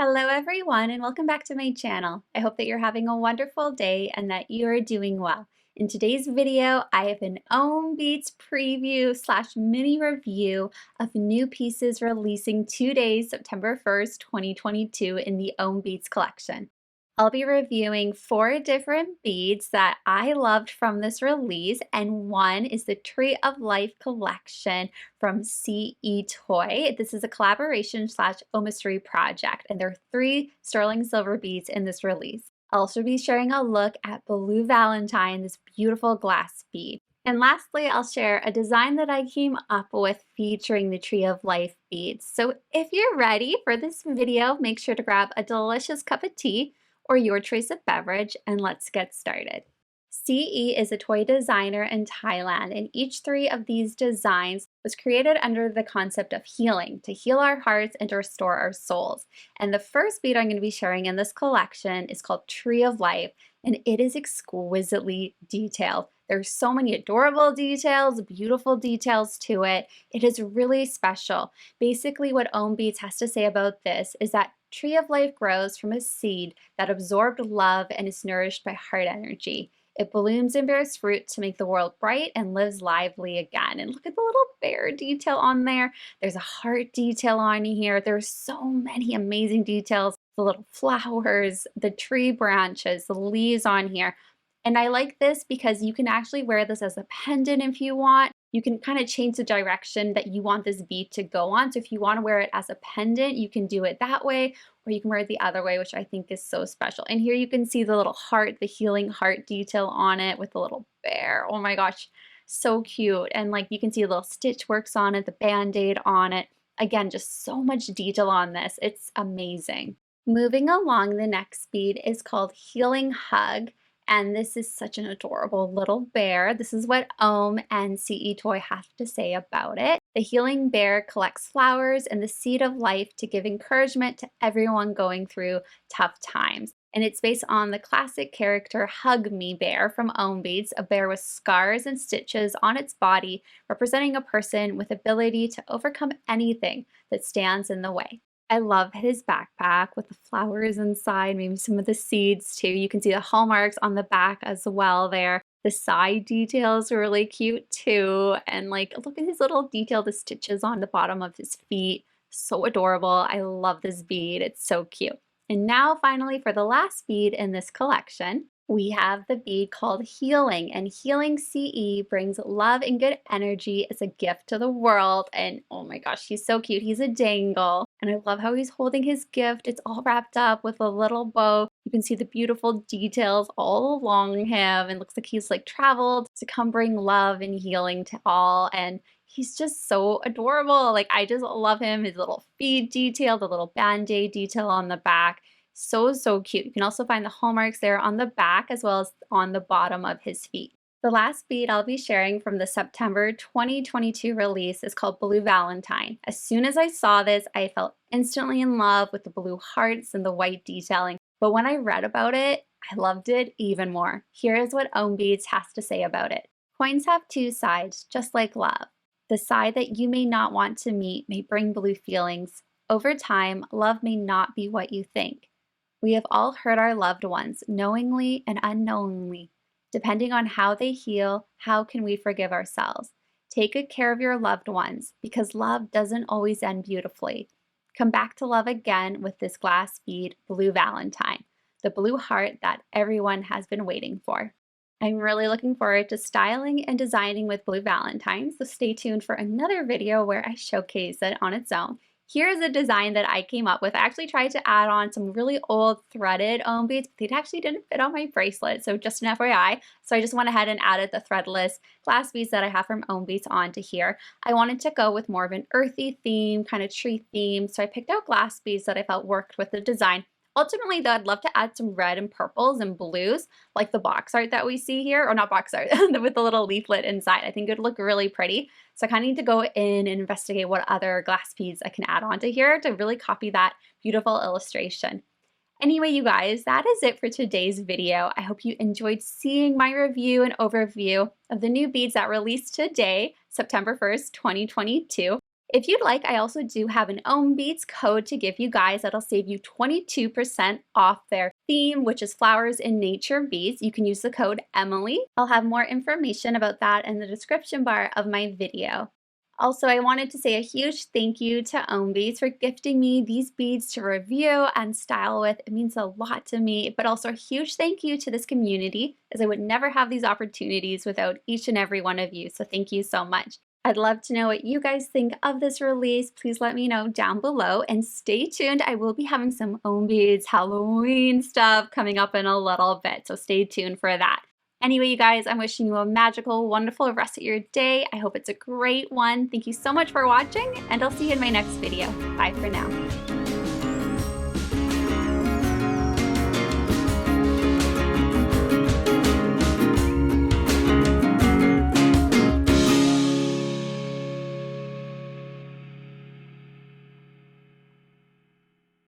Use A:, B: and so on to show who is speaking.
A: Hello everyone and welcome back to my channel. I hope that you're having a wonderful day and that you are doing well. In today's video, I have an OHM Beads preview / mini review of new pieces releasing today, September 1st, 2022 in the OHM Beads collection. I'll be reviewing 4 different beads that I loved from this release, and one is the Tree of Life collection from CE Toy. This is a collaboration / OHMistry project, and there are 3 sterling silver beads in this release. I'll also be sharing a look at Blue Valentine, this beautiful glass bead. And lastly, I'll share a design that I came up with featuring the Tree of Life beads. So if you're ready for this video, make sure to grab a delicious cup of tea or your choice of beverage, and let's get started. CE is a toy designer in Thailand, and each 3 of these designs was created under the concept of healing, to heal our hearts and to restore our souls. And the first bead I'm going to be sharing in this collection is called Tree of Life, and it is exquisitely detailed. There's so many adorable details, beautiful details to it. It is really special. Basically, what OHM Beads has to say about this is that Tree of Life grows from a seed that absorbed love and is nourished by heart energy. It blooms and bears fruit to make the world bright and lives lively again. And look at the little bear detail on there. There's a heart detail on here. There's so many amazing details. The little flowers, the tree branches, the leaves on here. And I like this because you can actually wear this as a pendant if you want. You can kind of change the direction that you want this bead to go on. So if you want to wear it as a pendant, you can do it that way, or you can wear it the other way, which I think is so special. And here you can see the little heart, the healing heart detail on it with the little bear. Oh my gosh, so cute. And like you can see little stitch works on it, the band-aid on it. Again, just so much detail on this. It's amazing. Moving along, the next bead is called Healing Hug. And this is such an adorable little bear. This is what OHM and CE Toy have to say about it. The healing bear collects flowers and the seed of life to give encouragement to everyone going through tough times. And it's based on the classic character Hug Me Bear from OHM Beads, a bear with scars and stitches on its body, representing a person with ability to overcome anything that stands in the way. I love his backpack with the flowers inside, maybe some of the seeds too. You can see the hallmarks on the back as well there. The side details are really cute too. And like, look at his little detail, the stitches on the bottom of his feet. So adorable. I love this bead. It's so cute. And now finally for the last bead in this collection, we have the bead called Healing, and Healing CE brings love and good energy as a gift to the world. And oh my gosh, he's so cute. He's a dangle, and I love how he's holding his gift. It's all wrapped up with a little bow. You can see the beautiful details all along him, and looks like he's like traveled to come bring love and healing to all. And he's just so adorable. Like, I just love him. His little feet detail, the little band-aid detail on the back. So cute. You can also find the hallmarks there on the back as well as on the bottom of his feet. The last bead I'll be sharing from the September 2022 release is called Blue Valentine. As soon as I saw this, I felt instantly in love with the blue hearts and the white detailing. But when I read about it, I loved it even more. Here is what OHM Beads has to say about it. Coins have 2 sides, just like love. The side that you may not want to meet may bring blue feelings. Over time, love may not be what you think. We have all hurt our loved ones, knowingly and unknowingly. Depending on how they heal, how can we forgive ourselves? Take good care of your loved ones, because love doesn't always end beautifully. Come back to love again with this glass bead, Blue Valentine, the blue heart that everyone has been waiting for. I'm really looking forward to styling and designing with Blue Valentine, so stay tuned for another video where I showcase it on its own. Here's a design that I came up with. I actually tried to add on some really old threaded OHM beads, but they actually didn't fit on my bracelet, so just an FYI. So I just went ahead and added the threadless glass beads that I have from OHM Beads onto here. I wanted to go with more of an earthy theme, kind of tree theme, so I picked out glass beads that I felt worked with the design. Ultimately, though, I'd love to add some red and purples and blues, like the box art that we see here, or not box art, with the little leaflet inside. I think it would look really pretty. So I kind of need to go in and investigate what other glass beads I can add onto here to really copy that beautiful illustration. Anyway, you guys, that is it for today's video. I hope you enjoyed seeing my review and overview of the new beads that released today, September 1st, 2022. If you'd like, I also do have an OHM Beads code to give you guys that'll save you 22% off their theme, which is flowers in nature beads. You can use the code Emily. I'll have more information about that in the description bar of my video. Also, I wanted to say a huge thank you to OHM Beads for gifting me these beads to review and style with. It means a lot to me, but also a huge thank you to this community, as I would never have these opportunities without each and every one of you, so thank you so much. I'd love to know what you guys think of this release. Please let me know down below, and stay tuned. I will be having some OHM Beads Halloween stuff coming up in a little bit, so stay tuned for that. Anyway, you guys, I'm wishing you a magical, wonderful rest of your day. I hope it's a great one. Thank you so much for watching, and I'll see you in my next video. Bye for now.